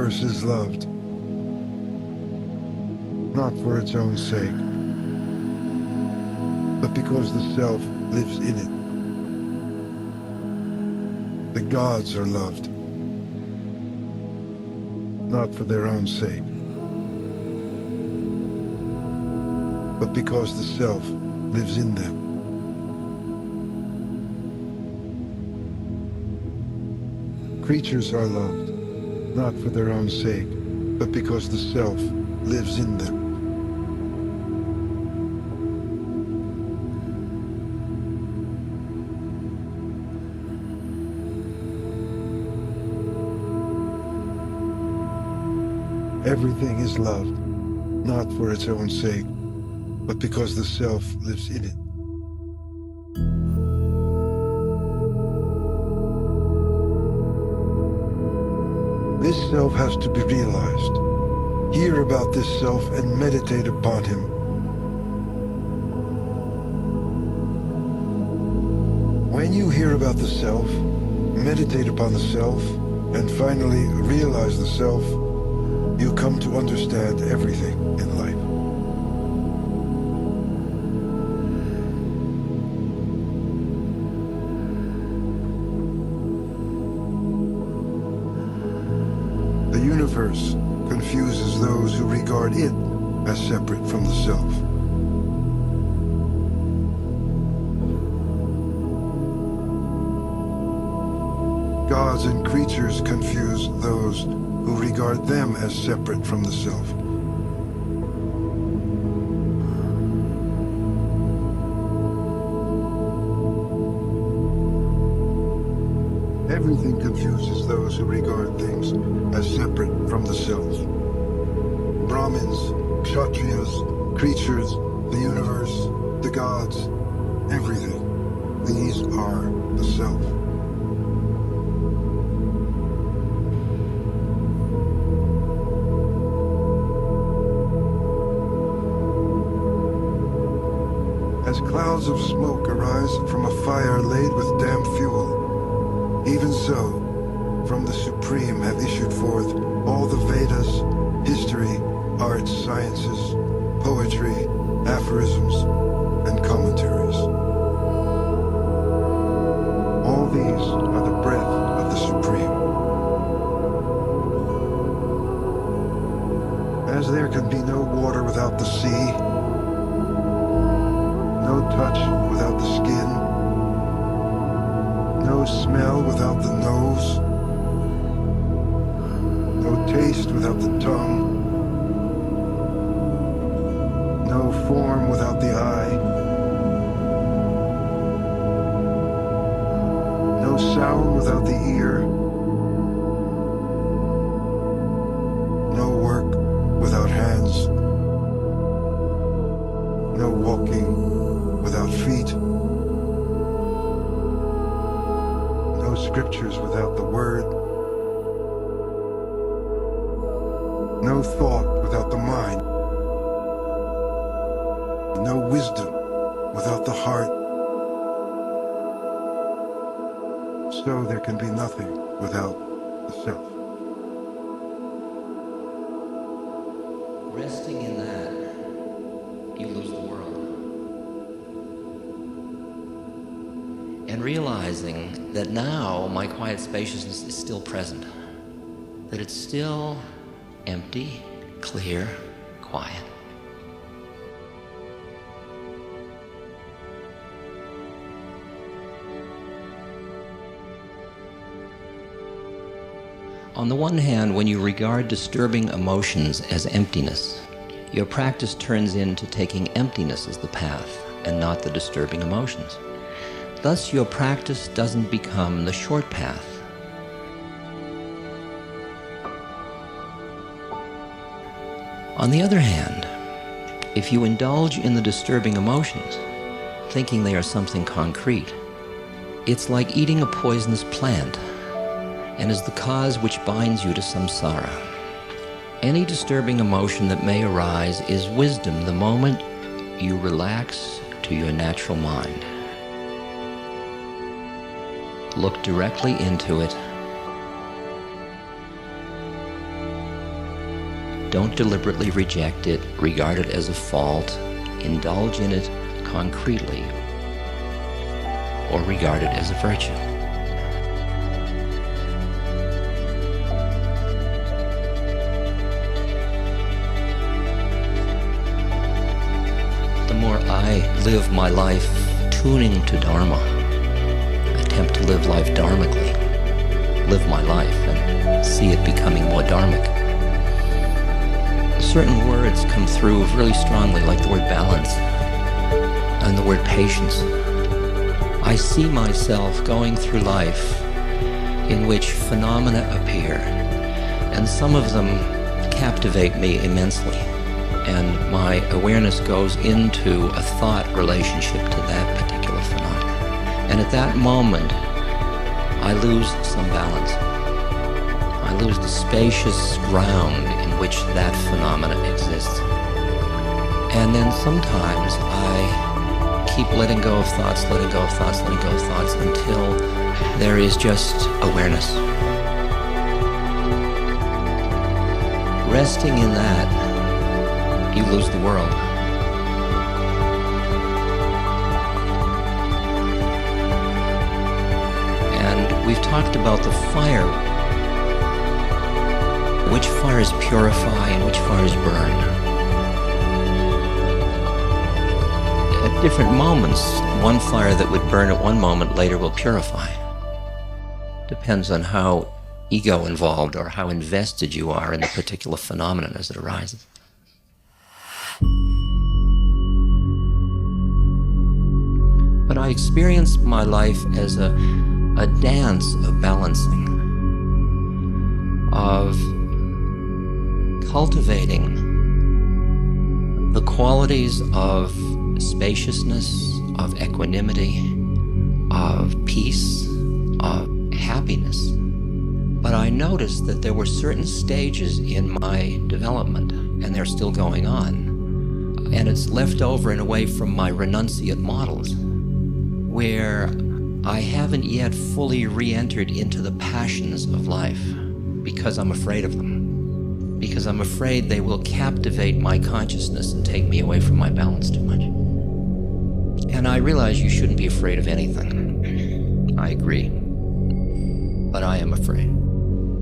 universe is loved, not for its own sake, but because the self lives in it. The gods are loved, not for their own sake, but because the self lives in them. Creatures are loved, not for their own sake, but because the self lives in them. Everything is loved, not for its own sake, but because the self lives in it. This self has to be realized. Hear about this self and meditate upon him. When you hear about the self, meditate upon the self, and finally realize the self, you come to understand everything in life. The universe confuses those who regard it as separate from the self. Gods and creatures confuse those who regard them as separate from the self. Everything confuses those who regard things as separate from the self. Brahmins, Kshatriyas, creatures, the universe, the gods, everything. These are the self. As clouds of smoke arise from a fire laid with damp fuel, even so, from the Supreme have issued forth all the Vedas, history, arts, sciences, poetry, aphorisms, and commentaries. All these are the breath of the Supreme. As there can be no water without the sea, no touch without the skin, no smell without the nose, no taste without the tongue, no form without the eye, no sound without the ear, no work without hands, no walking without feet, no scriptures without the word, no thought without the mind, no wisdom without the heart. So there can be nothing without the self. Resting in that, you lose the world. And realizing that now my quiet spaciousness is still present, that it's still empty, clear, quiet. On the one hand, when you regard disturbing emotions as emptiness, your practice turns into taking emptiness as the path and not the disturbing emotions. Thus, your practice doesn't become the short path. On the other hand, if you indulge in the disturbing emotions, thinking they are something concrete, it's like eating a poisonous plant and is the cause which binds you to samsara. Any disturbing emotion that may arise is wisdom the moment you relax to your natural mind. Look directly into it Don't deliberately reject it, regard it as a fault, indulge in it concretely, or regard it as a virtue. The more I live my life tuning to Dharma, attempt to live life dharmically, live my life and see it becoming more dharmic, certain words come through really strongly, like the word balance and the word patience. I see myself going through life in which phenomena appear, and some of them captivate me immensely, and my awareness goes into a thought relationship to that particular phenomenon. And at that moment, I lose some balance. I lose the spacious ground in which that phenomena exists. And then sometimes I keep letting go of thoughts, letting go of thoughts, letting go of thoughts, until there is just awareness. Resting in that, you lose the world. And we've talked about the fire. Which fires purify and which fires burn. At different moments, one fire that would burn at one moment later will purify. Depends on how ego involved or how invested you are in the particular phenomenon as it arises. But I experience my life as a dance of balancing, of cultivating the qualities of spaciousness, of equanimity, of peace, of happiness. But I noticed that there were certain stages in my development, and they're still going on, and it's left over in a way from my renunciate models, where I haven't yet fully re-entered into the passions of life because I'm afraid of them. Because I'm afraid they will captivate my consciousness and take me away from my balance too much. And I realize you shouldn't be afraid of anything. I agree. But I am afraid.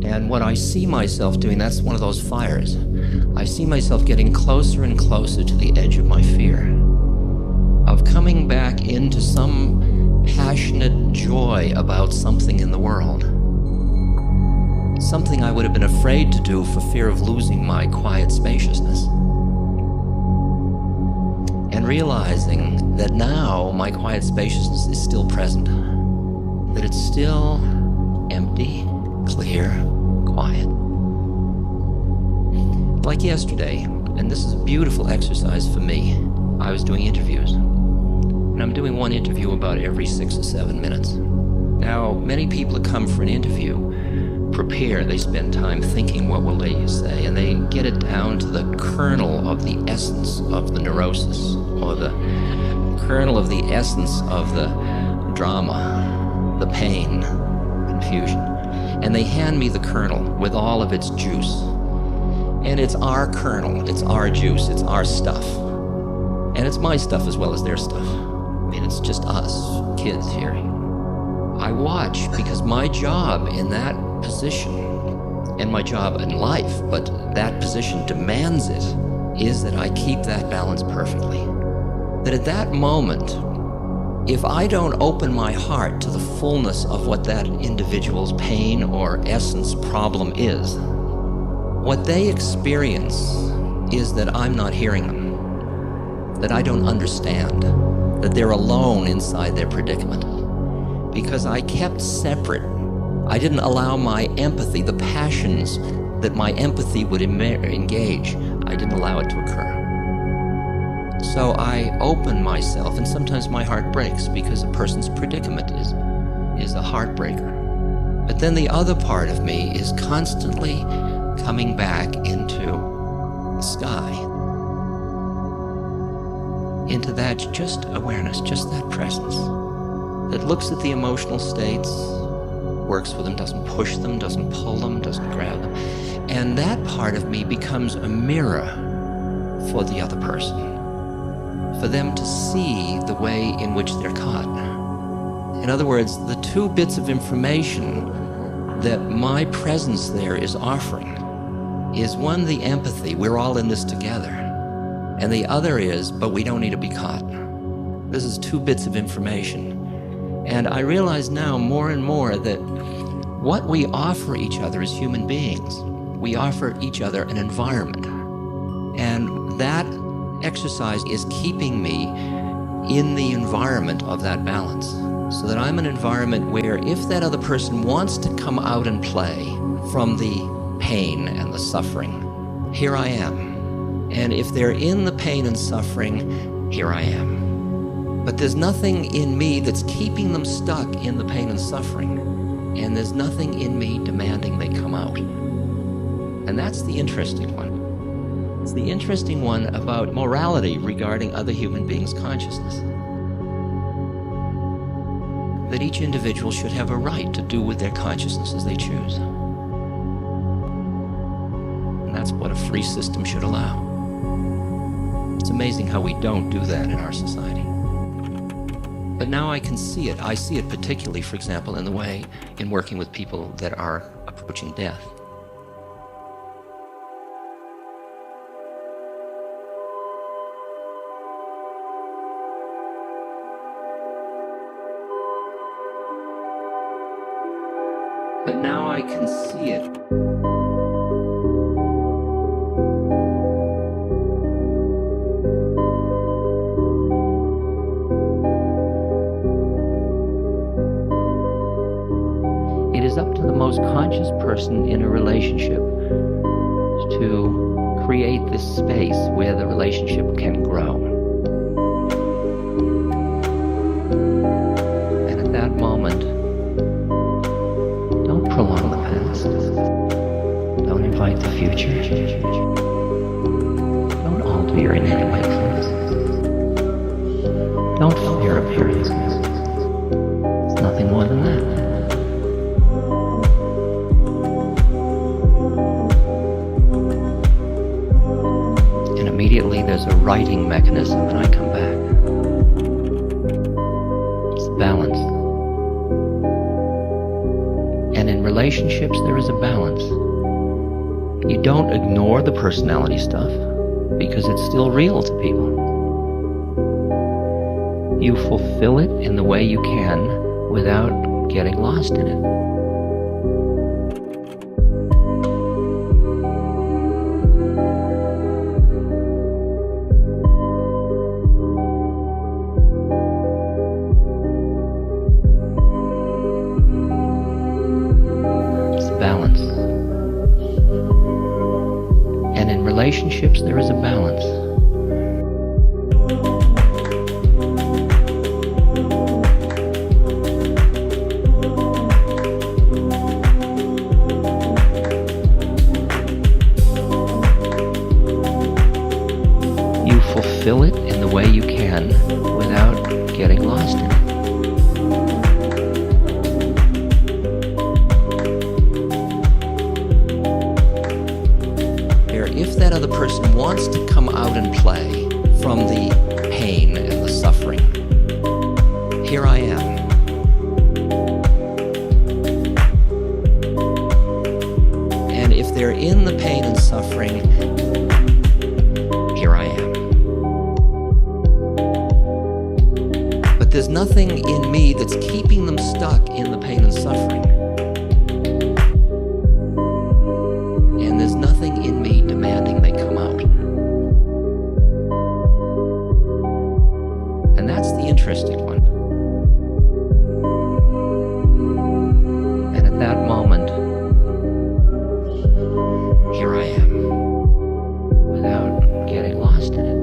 And what I see myself doing, that's one of those fires. I see myself getting closer and closer to the edge of my fear, of coming back into some passionate joy about something in the world. Something I would have been afraid to do for fear of losing my quiet spaciousness. And realizing that now my quiet spaciousness is still present. That it's still empty, clear, quiet. Like yesterday, and this is a beautiful exercise for me, I was doing interviews. And I'm doing one interview about every 6 or 7 minutes. Now, many people that come for an interview prepare, they spend time thinking what will they say, and they get it down to the kernel of the essence of the neurosis, or the kernel of the essence of the drama, the pain, confusion. And they hand me the kernel with all of its juice. And it's our kernel, it's our juice, it's our stuff. And it's my stuff as well as their stuff. I mean, it's just us, kids here. I watch because my job in that position, and my job in life, but that position demands it, is that I keep that balance perfectly. That at that moment, if I don't open my heart to the fullness of what that individual's pain or essence problem is, what they experience is that I'm not hearing them, that I don't understand, that they're alone inside their predicament. Because I kept separate. I didn't allow my empathy, the passions that my empathy would engage, I didn't allow it to occur. So I open myself, and sometimes my heart breaks because a person's predicament is a heartbreaker. But then the other part of me is constantly coming back into the sky, into that just awareness, just that presence that looks at the emotional states, works for them, doesn't push them, doesn't pull them, doesn't grab them. And that part of me becomes a mirror for the other person, for them to see the way in which they're caught. In other words, the two bits of information that my presence there is offering is one, the empathy, we're all in this together, and the other is, but we don't need to be caught. This is two bits of information. And I realize now more and more that what we offer each other as human beings, we offer each other an environment. And that exercise is keeping me in the environment of that balance, so that I'm an environment where if that other person wants to come out and play from the pain and the suffering, here I am. And if they're in the pain and suffering, here I am. But there's nothing in me that's keeping them stuck in the pain and suffering. And there's nothing in me demanding they come out. And that's the interesting one. It's the interesting one about morality regarding other human beings' consciousness. That each individual should have a right to do with their consciousness as they choose. And that's what a free system should allow. It's amazing how we don't do that in our society. But now I can see it. I see it particularly, for example, in the way in working with people that are approaching death. But now I can see it. It is up to the most conscious person in a relationship to create this space where the relationship can grow. And at that moment, don't prolong the past. Don't invite the future. Don't alter your innate wakefulness. Don't fear appearances. It's nothing more than that. And immediately there's a righting mechanism and I come back. It's balance. And in relationships, there is a balance. You don't ignore the personality stuff because it's still real to people. You fulfill it in the way you can without getting lost in it. Balance. And in relationships, there is a balance. You fulfill it in the way you can without getting lost in it. If that other person wants to come out and play from the pain and the suffering, here I am. And if they're in the pain and suffering, here I am. But there's nothing in me that's keeping them stuck in the pain and suffering. And there's nothing in me demanding they come out. And that's the interesting one. And at that moment, here I am, without getting lost in it.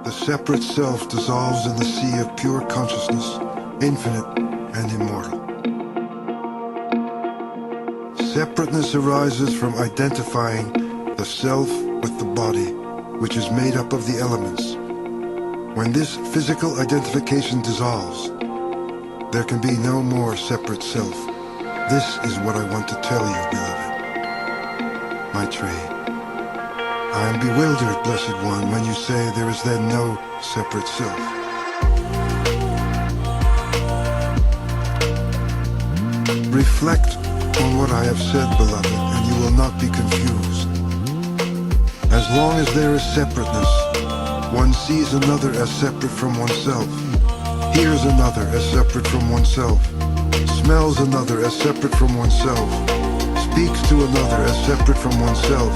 The separate self dissolves in the sea of pure consciousness, infinite and immortal. Separateness arises from identifying the self with the body, which is made up of the elements. When this physical identification dissolves, there can be no more separate self. This is what I want to tell you, beloved. Maitreyi, I am bewildered, Blessed One, when you say there is then no separate self. Reflect on what I have said, beloved, and you will not be confused. As long as there is separateness, one sees another as separate from oneself, hears another as separate from oneself, smells another as separate from oneself, speaks to another as separate from oneself,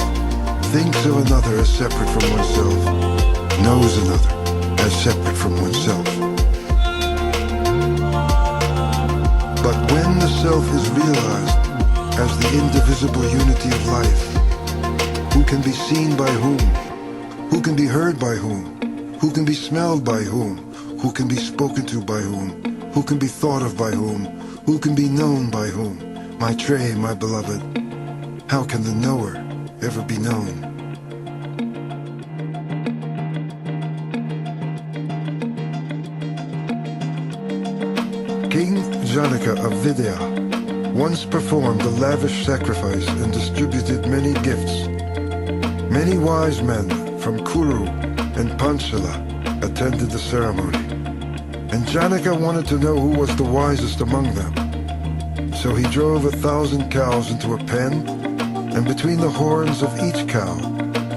thinks of another as separate from oneself, knows another as separate from oneself. But when the self is realized as the indivisible unity of life, who can be seen by whom? Who can be heard by whom? Who can be smelled by whom? Who can be spoken to by whom? Who can be thought of by whom? Who can be known by whom? Maitreyi, my beloved, how can the knower ever be known? King Janaka of Vidya once performed a lavish sacrifice and distributed many gifts. Many wise men from Kuru and Panchala attended the ceremony, and Janaka wanted to know who was the wisest among them. So he drove 1,000 cows into a pen, and between the horns of each cow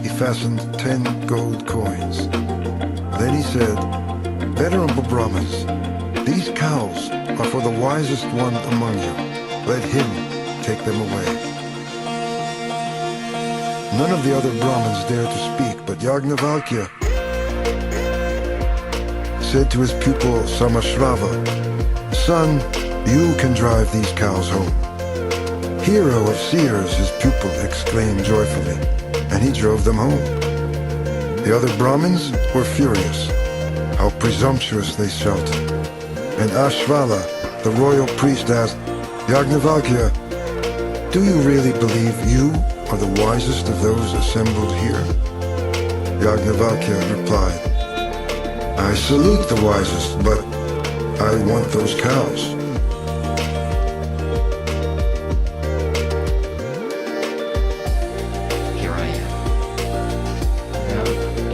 he fastened 10 gold coins. Then he said, "Venerable Brahmins, these cows are for the wisest one among you. Let him take them away." None of the other Brahmins dared to speak, but Yagnavalkya said to his pupil Samashrava, "Son, you can drive these cows home." "Hero of seers," his pupil exclaimed joyfully, and he drove them home. The other Brahmins were furious. How presumptuous, they shouted. And Ashvala, the royal priest, asked, "Yagnavalkya, do you really believe you are the wisest of those assembled here?" Yagnavalkya replied, "I salute the wisest, but I want those cows." Here I am. Now,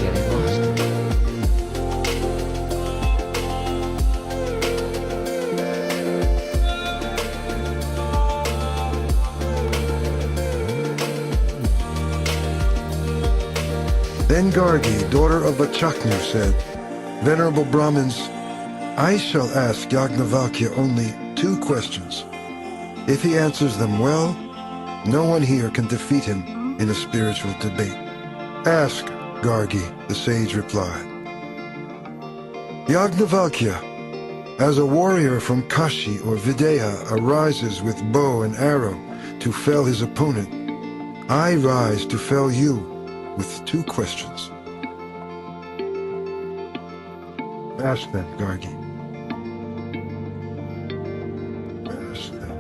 getting lost. Then Gargi, daughter of Vachaknu, said, "Venerable Brahmins, I shall ask Yagnavalkya only 2 questions. If he answers them well, no one here can defeat him in a spiritual debate." "Ask, Gargi," the sage replied. "Yagnavalkya, as a warrior from Kashi or Videha arises with bow and arrow to fell his opponent, I rise to fell you with 2 questions." Ask them, Gargi. Ask them.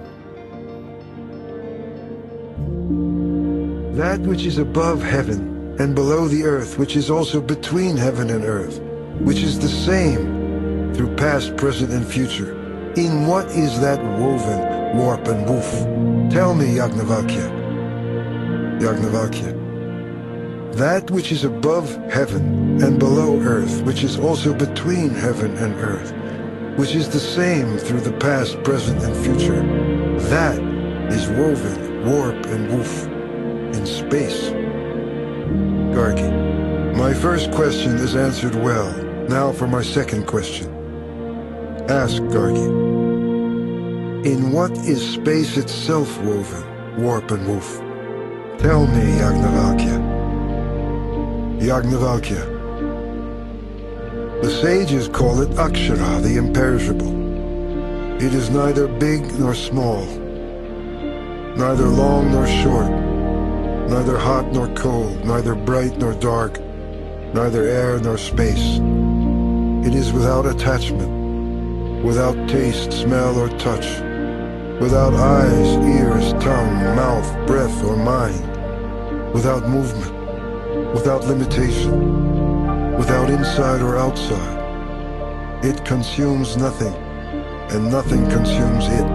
That which is above heaven and below the earth, which is also between heaven and earth, which is the same through past, present, and future, in what is that woven warp and woof? Tell me, Yagnavalkya. Yagnavalkya. That which is above heaven and below earth, which is also between heaven and earth, which is the same through the past, present, and future, that is woven, warp, and woof in space. Gargi. My first question is answered well. Now for my second question. Ask, Gargi. In what is space itself woven, warp, and woof? Tell me, Yagnavalkya. Yagnavalkya. The sages call it Akshara, the imperishable. It is neither big nor small, neither long nor short, neither hot nor cold, neither bright nor dark, neither air nor space. It is without attachment, without taste, smell, or touch, without eyes, ears, tongue, mouth, breath, or mind. without movement, without limitation, without inside or outside. It consumes nothing, and nothing consumes it.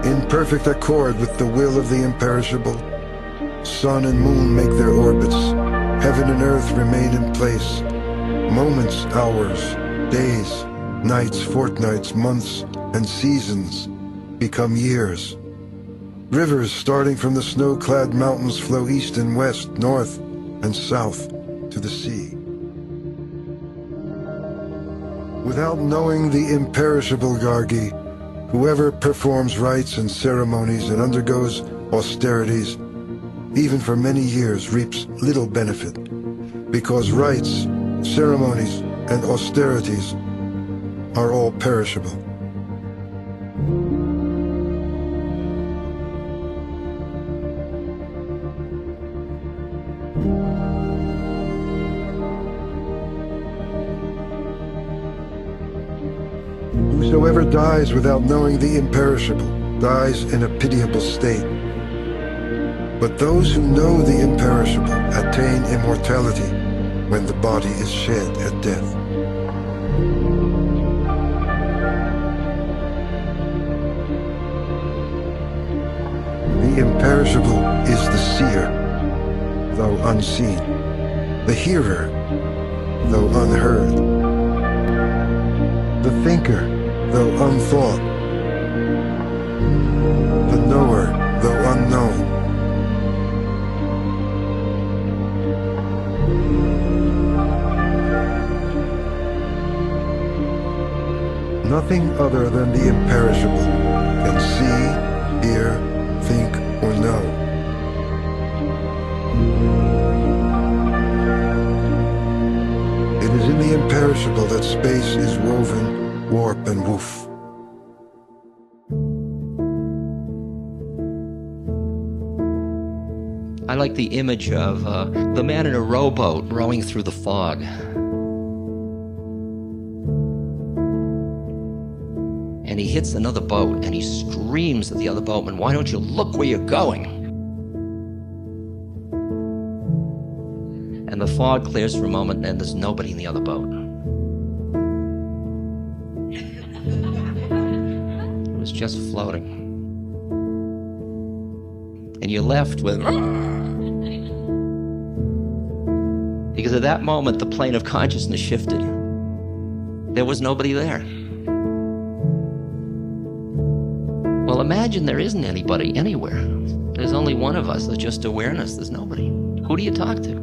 In perfect accord with the will of the imperishable, sun and moon make their orbits, heaven and earth remain in place. Moments, hours, days, nights, fortnights, months, and seasons become years. Rivers starting from the snow-clad mountains flow east and west, north and south to the sea. Without knowing the imperishable Gargi, whoever performs rites and ceremonies and undergoes austerities, even for many years, reaps little benefit, because rites, ceremonies, and austerities are all perishable. Whosoever dies without knowing the imperishable dies in a pitiable state. But those who know the imperishable attain immortality when the body is shed at death. The imperishable is the seer, though unseen, the hearer, though unheard, the thinker, though unthought, the knower, though unknown. Nothing other than the imperishable can see, hear, think, or know. It is in the imperishable that space is woven, warp and woof. I like the image of the man in a rowboat rowing through the fog. And he hits another boat and he screams at the other boatman, "Why don't you look where you're going?" And the fog clears for a moment and there's nobody in the other boat. It was just floating. And you're left with... Because at that moment the plane of consciousness shifted. There was nobody there. Well, imagine there isn't anybody anywhere. There's only one of us. There's just awareness. There's nobody. Who do you talk to?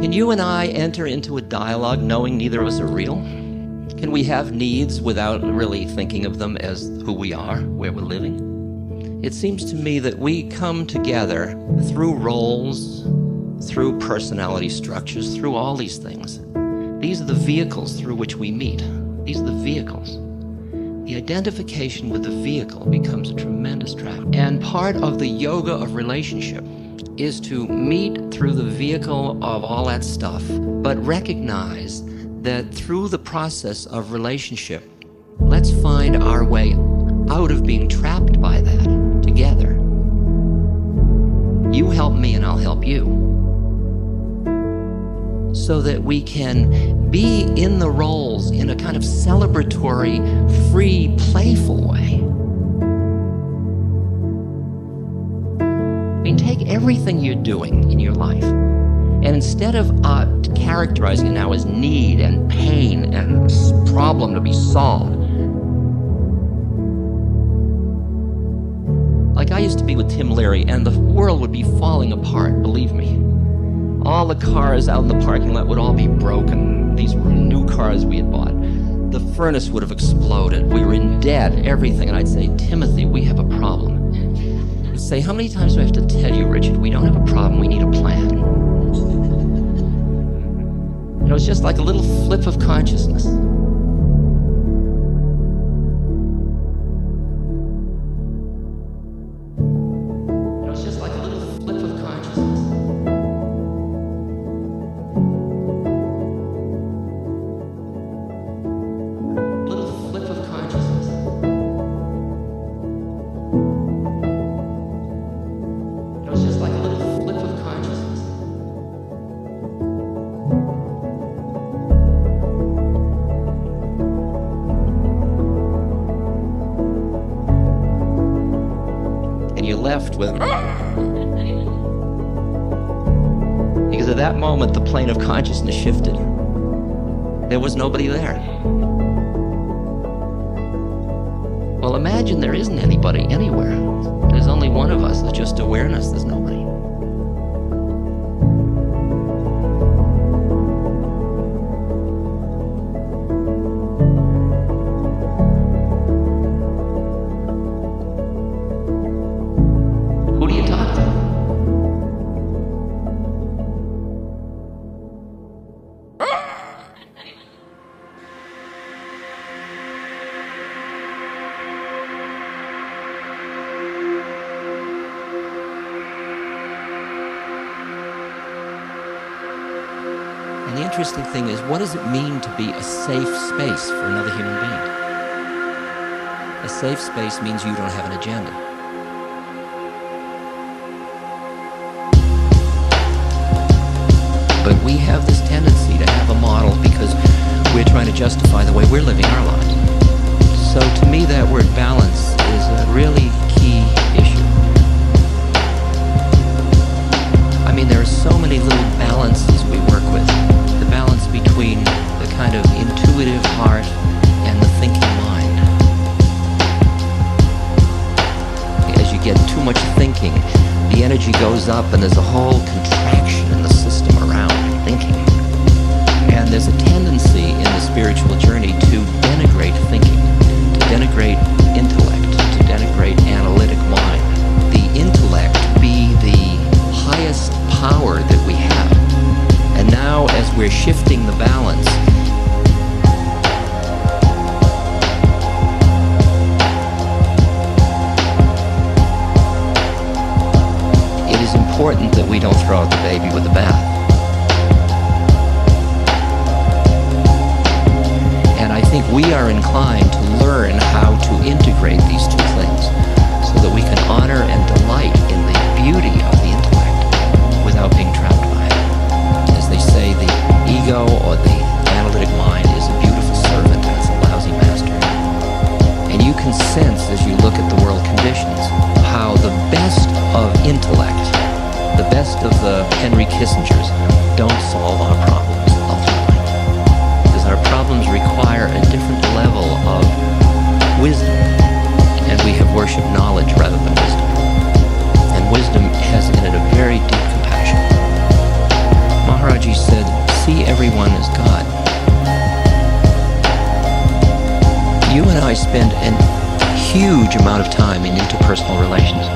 Can you and I enter into a dialogue knowing neither of us are real? Can we have needs without really thinking of them as who we are, where we're living? It seems to me that we come together through roles, through personality structures, through all these things. These are the vehicles through which we meet. These are the vehicles. The identification with the vehicle becomes a tremendous trap. And part of the yoga of relationship is to meet through the vehicle of all that stuff, but recognize that through the process of relationship, let's find our way out of being trapped by that together. You help me and I'll help you. So that we can be in the roles in a kind of celebratory, free, playful way. I mean, take everything you're doing in your life, and instead of characterizing it now as need and pain and problem to be solved, like I used to be with Tim Leary, and the world would be falling apart, believe me. All the cars out in the parking lot would all be broken. These were new cars we had bought. The furnace would have exploded. We were in debt, everything. And I'd say, Timothy, we have a problem. He'd say, how many times do I have to tell you, Richard, we don't have a problem, we need a plan. You know, it's just like a little flip of consciousness. left with... Because at that moment, the plane of consciousness shifted. There was nobody there. Well, imagine there isn't anybody anywhere. There's only one of us. There's just awareness. There's nobody. Who do you talk to? And the interesting thing is, what does it mean to be a safe space for another human being? A safe space means you don't have an agenda. But we have this tendency to have a model because we're trying to justify the way we're living our lives. So to me, that word balance is a really key issue. I mean, there are so many little balances we work with. The balance between the kind of intuitive heart and the thinking mind. As you get too much thinking, the energy goes up and there's a whole contraction in the system around thinking. And there's a tendency in the spiritual journey to denigrate thinking, to denigrate intellect, to denigrate analytic mind. The intellect be the highest power that we have. And now as we're shifting the balance, it is important that we don't throw out the baby with the bath. And I think we are inclined to learn how to integrate these two things so that we can honor and delight in the beauty of the intellect without being trapped by it. As they say, the ego or the analytic mind is a beautiful servant and it's a lousy master. And you can sense as you look at the world conditions how the best of intellect, the best of the Henry Kissingers, don't solve our problems ultimately. Because our problems require a different level of wisdom. And we have worshipped knowledge rather than wisdom. And wisdom has in it a very deep compassion. Maharaji said, see everyone as God. You and I spend a huge amount of time in interpersonal relations.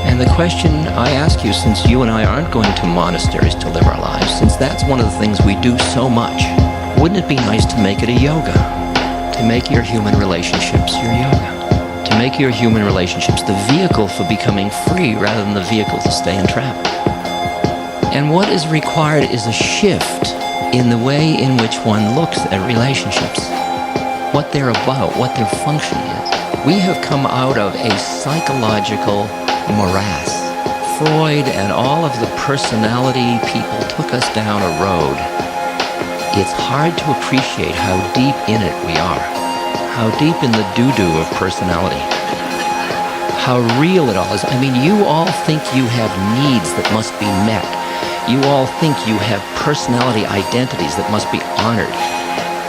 And the question I ask you, since you and I aren't going to monasteries to live our lives, since that's one of the things we do so much, wouldn't it be nice to make it a yoga? To make your human relationships your yoga? To make your human relationships the vehicle for becoming free rather than the vehicle to stay entrapped? And what is required is a shift in the way in which one looks at relationships, what they're about, what their function is. We have come out of a psychological morass. Freud and all of the personality people took us down a road. It's hard to appreciate how deep in it we are, how deep in the doo-doo of personality, how real it all is. I mean, you all think you have needs that must be met. You all think you have personality identities that must be honored.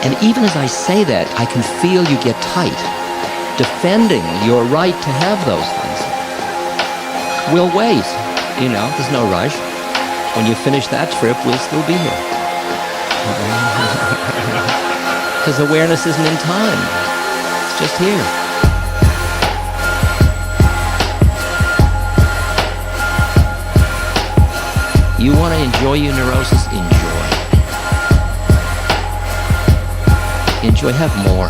And even as I say that, I can feel you get tight, defending your right to have those things. We'll wait, there's no rush. When you finish that trip, we'll still be here. Because awareness isn't in time, it's just here. You want to enjoy your neurosis? Enjoy. Enjoy, have more.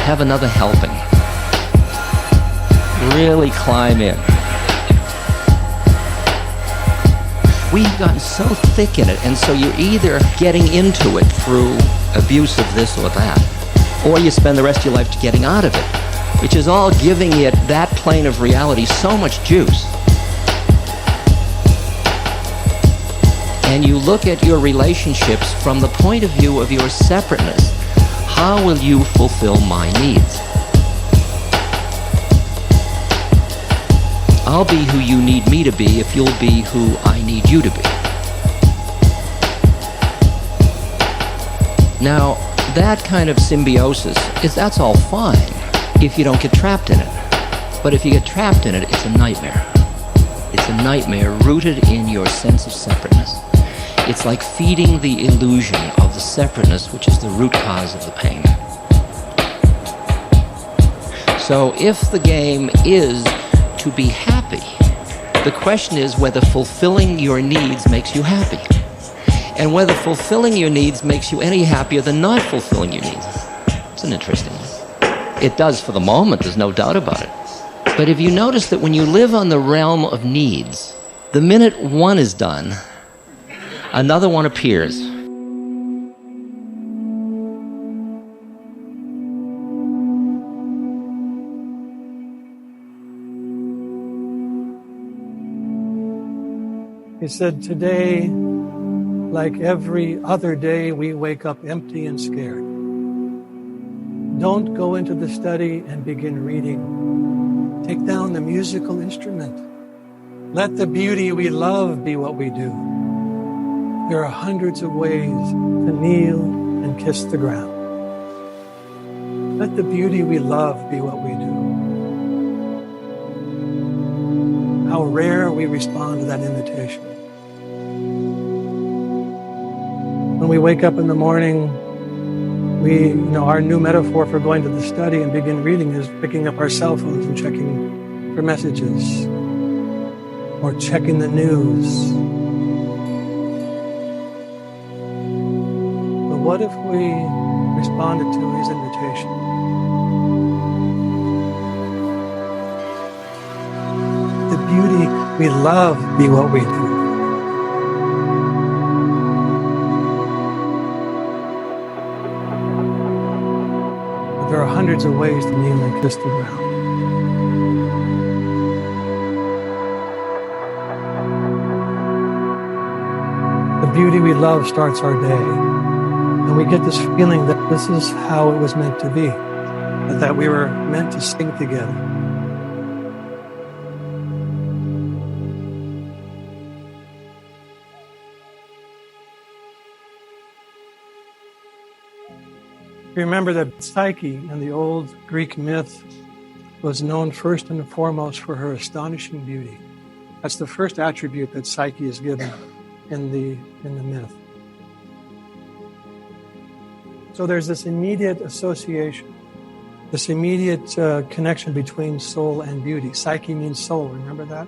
Have another helping. Really climb in. We've gotten so thick in it, and so you're either getting into it through abuse of this or that, or you spend the rest of your life getting out of it, which is all giving it, that plane of reality, so much juice. And you look at your relationships from the point of view of your separateness. How will you fulfill my needs? I'll be who you need me to be if you'll be who I need you to be. Now, that kind of symbiosis, that's all fine if you don't get trapped in it. But if you get trapped in it, it's a nightmare. It's a nightmare rooted in your sense of separateness. It's like feeding the illusion of the separateness, which is the root cause of the pain. So if the game is to be happy, the question is whether fulfilling your needs makes you happy, and whether fulfilling your needs makes you any happier than not fulfilling your needs. It's an interesting one. It does for the moment, there's no doubt about it. But if you notice that when you live on the realm of needs, the minute one is done, another one appears. He said, today, like every other day, we wake up empty and scared. Don't go into the study and begin reading. Take down the musical instrument. Let the beauty we love be what we do. There are hundreds of ways to kneel and kiss the ground. Let the beauty we love be what we do. How rare we respond to that invitation. When we wake up in the morning, our new metaphor for going to the study and begin reading is picking up our cell phones and checking for messages or checking the news. But what if we responded to his invitation? The beauty we love be what we do. There are hundreds of ways to kneel and kiss the ground. The beauty we love starts our day. And we get this feeling that this is how it was meant to be. That we were meant to sing together. Remember that Psyche in the old Greek myth was known first and foremost for her astonishing beauty. That's the first attribute that Psyche is given in the myth. So there's this immediate association, this immediate connection between soul and beauty. Psyche means soul, remember that?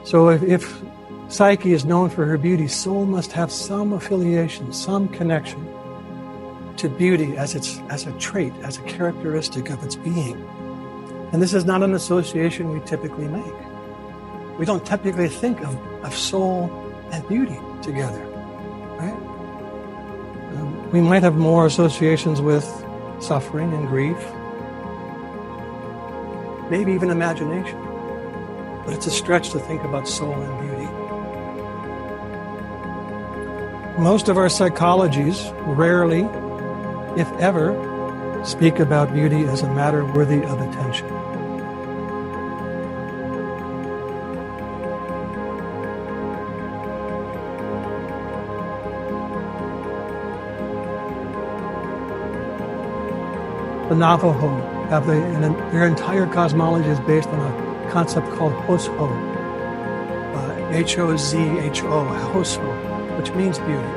So if Psyche is known for her beauty, soul must have some affiliation, some connection to beauty as a trait, as a characteristic of its being. And this is not an association we typically make. We don't typically think of soul and beauty together, right? We might have more associations with suffering and grief, maybe even imagination, but it's a stretch to think about soul and beauty. Most of our psychologies rarely, if ever, speak about beauty as a matter worthy of attention. The Navajo have their entire cosmology is based on a concept called Hosho, H-O-Z-H-O, Hosho, which means beauty.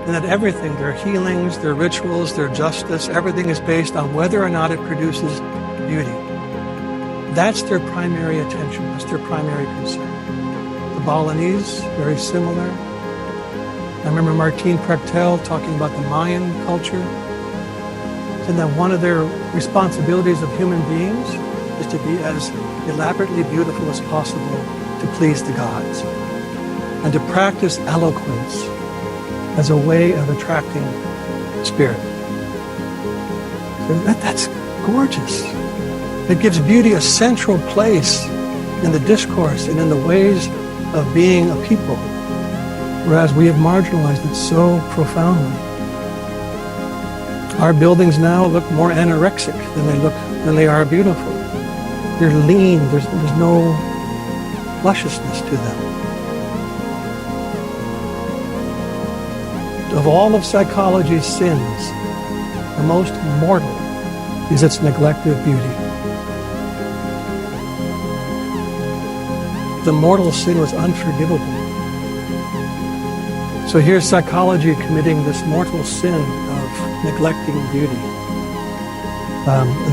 And that everything, their healings, their rituals, their justice, everything is based on whether or not it produces beauty. That's their primary attention, that's their primary concern. The Balinese, very similar. I remember Martín Prechtel talking about the Mayan culture, and that one of their responsibilities of human beings is to be as elaborately beautiful as possible to please the gods, and to practice eloquence as a way of attracting spirit. So that's gorgeous. It gives beauty a central place in the discourse and in the ways of being a people, whereas we have marginalized it so profoundly. Our buildings now look more anorexic than they are beautiful. They're lean. There's no lusciousness to them. Of all of psychology's sins, the most mortal is its neglect of beauty. The mortal sin was unforgivable. So here's psychology committing this mortal sin of neglecting beauty.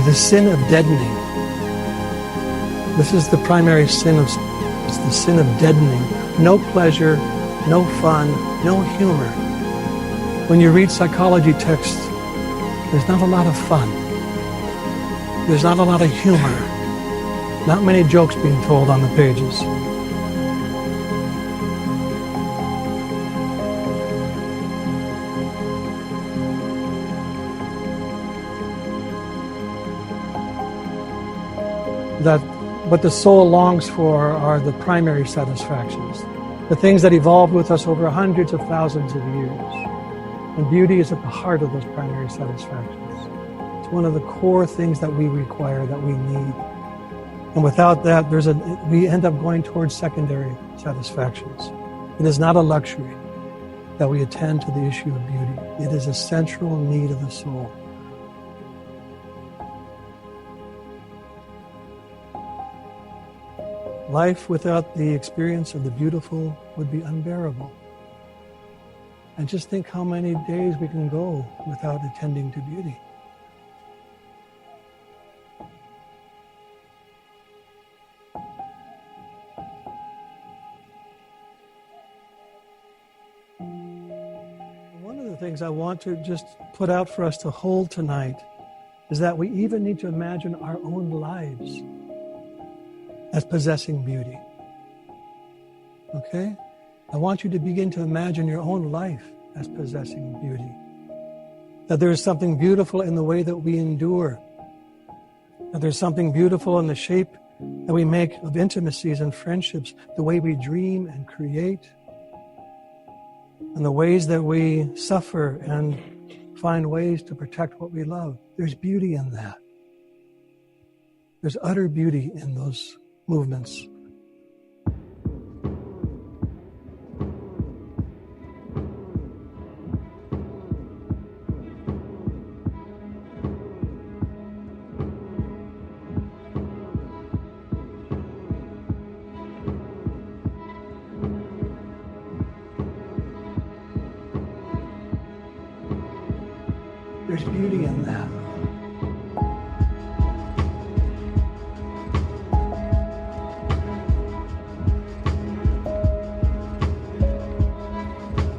The sin of deadening. This is the primary sin it's the sin of deadening. No pleasure, no fun, no humor. When you read psychology texts, there's not a lot of fun. There's not a lot of humor. Not many jokes being told on the pages. That what the soul longs for are the primary satisfactions, the things that evolved with us over hundreds of thousands of years. And beauty is at the heart of those primary satisfactions. It's one of the core things that we require, that we need. And without that, we end up going towards secondary satisfactions. It is not a luxury that we attend to the issue of beauty. It is a central need of the soul. Life without the experience of the beautiful would be unbearable. And just think how many days we can go without attending to beauty. One of the things I want to just put out for us to hold tonight is that we even need to imagine our own lives as possessing beauty. Okay? I want you to begin to imagine your own life as possessing beauty. That there is something beautiful in the way that we endure. That there's something beautiful in the shape that we make of intimacies and friendships, the way we dream and create, and the ways that we suffer and find ways to protect what we love. There's beauty in that. There's utter beauty in those movements. There's beauty in that.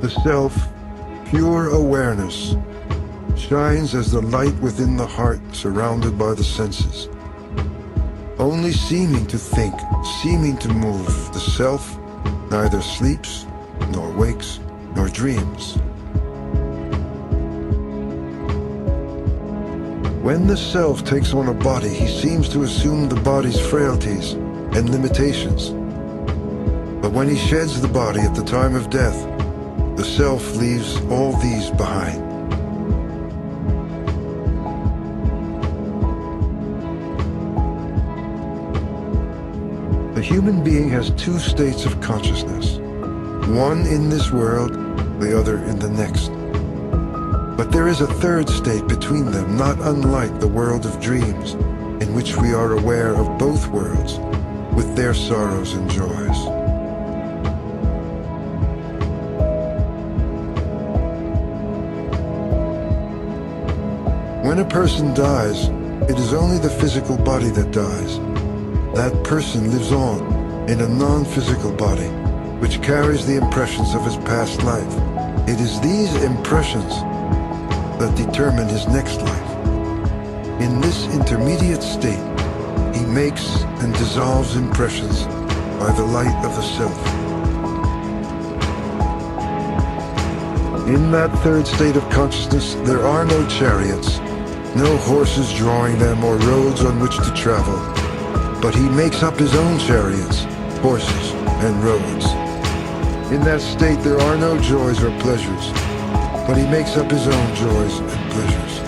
The self, pure awareness, shines as the light within the heart surrounded by the senses. Only seeming to think, seeming to move, the self neither sleeps, nor wakes, nor dreams. When the self takes on a body, he seems to assume the body's frailties and limitations. But when he sheds the body at the time of death, the self leaves all these behind. The human being has two states of consciousness, one in this world, the other in the next. But there is a third state between them, not unlike the world of dreams, in which we are aware of both worlds, with their sorrows and joys. When a person dies, it is only the physical body that dies. That person lives on in a non-physical body, which carries the impressions of his past life. It is these impressions that determine his next life. In this intermediate state, he makes and dissolves impressions by the light of the self. In that third state of consciousness, there are no chariots, no horses drawing them or roads on which to travel, but he makes up his own chariots, horses, and roads. In that state, there are no joys or pleasures, but he makes up his own joys and pleasures.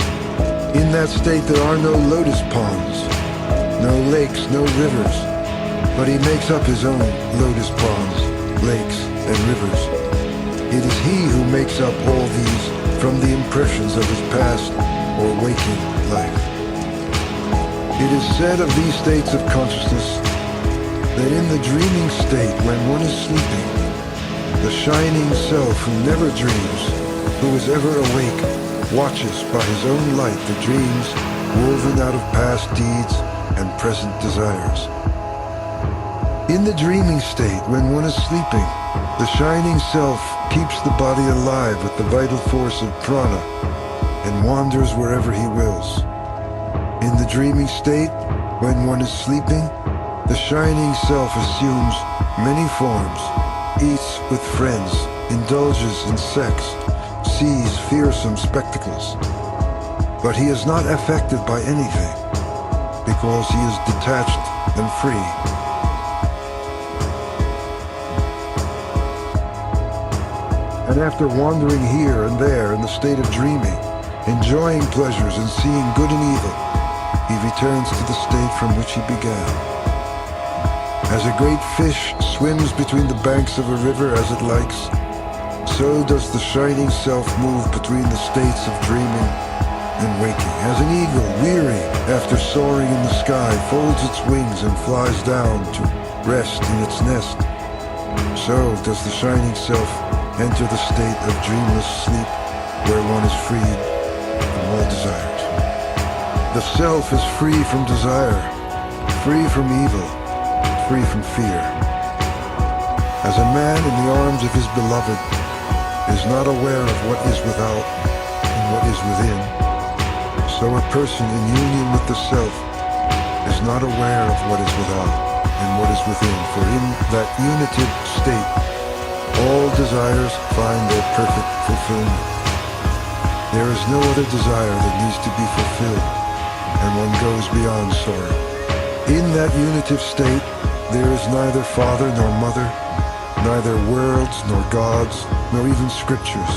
In that state there are no lotus ponds, no lakes, no rivers, but he makes up his own lotus ponds, lakes, and rivers. It is he who makes up all these from the impressions of his past or waking life. It is said of these states of consciousness that in the dreaming state when one is sleeping, the shining self who never dreams, who is ever awake, watches by his own light the dreams woven out of past deeds and present desires. In the dreaming state when one is sleeping, the shining self keeps the body alive with the vital force of prana and wanders wherever he wills. In the dreaming state, when one is sleeping, the shining self assumes many forms, eats with friends, indulges in sex, sees fearsome spectacles. But he is not affected by anything, because he is detached and free. And after wandering here and there in the state of dreaming, enjoying pleasures and seeing good and evil, he returns to the state from which he began. As a great fish swims between the banks of a river as it likes, so does the shining self move between the states of dreaming and waking. As an eagle, weary after soaring in the sky, folds its wings and flies down to rest in its nest, so does the shining self enter the state of dreamless sleep where one is freed from all desires. The self is free from desire, free from evil, free from fear. As a man in the arms of his beloved is not aware of what is without and what is within, so a person in union with the self is not aware of what is without and what is within, for in that unitive state all desires find their perfect fulfillment. There is no other desire that needs to be fulfilled, and one goes beyond sorrow. In that unitive state, there is neither father nor mother, neither worlds nor gods, nor even scriptures.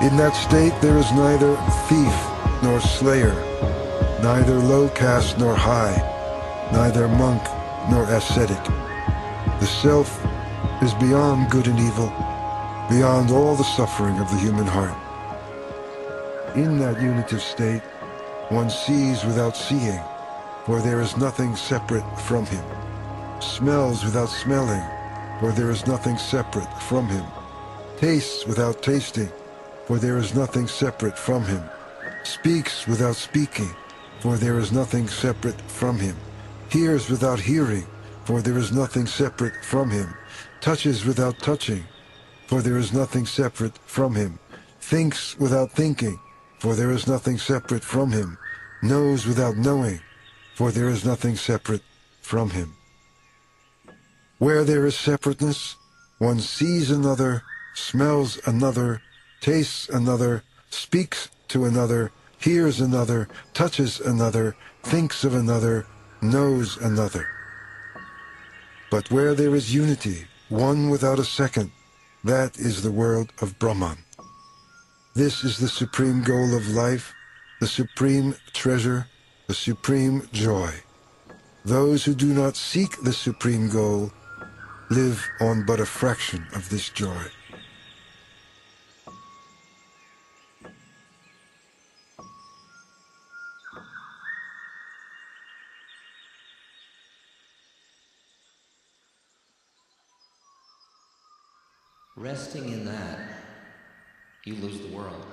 In that state, there is neither thief nor slayer, neither low caste nor high, neither monk nor ascetic. The self is beyond good and evil, beyond all the suffering of the human heart. In that unitive state, one sees without seeing, for there is nothing separate from him. Smells without smelling, for there is nothing separate from him. Tastes without tasting, for there is nothing separate from him. Speaks without speaking, for there is nothing separate from him. Hears without hearing, for there is nothing separate from him. Touches without touching, for there is nothing separate from him. Thinks without thinking, for there is nothing separate from him. Knows without knowing, for there is nothing separate from him. Where there is separateness, one sees another, smells another, tastes another, speaks to another, hears another, touches another, thinks of another, knows another. But where there is unity, one without a second, that is the world of Brahman. This is the supreme goal of life, the supreme treasure, the supreme joy. Those who do not seek the supreme goal live on but a fraction of this joy. Resting in that, you lose the world.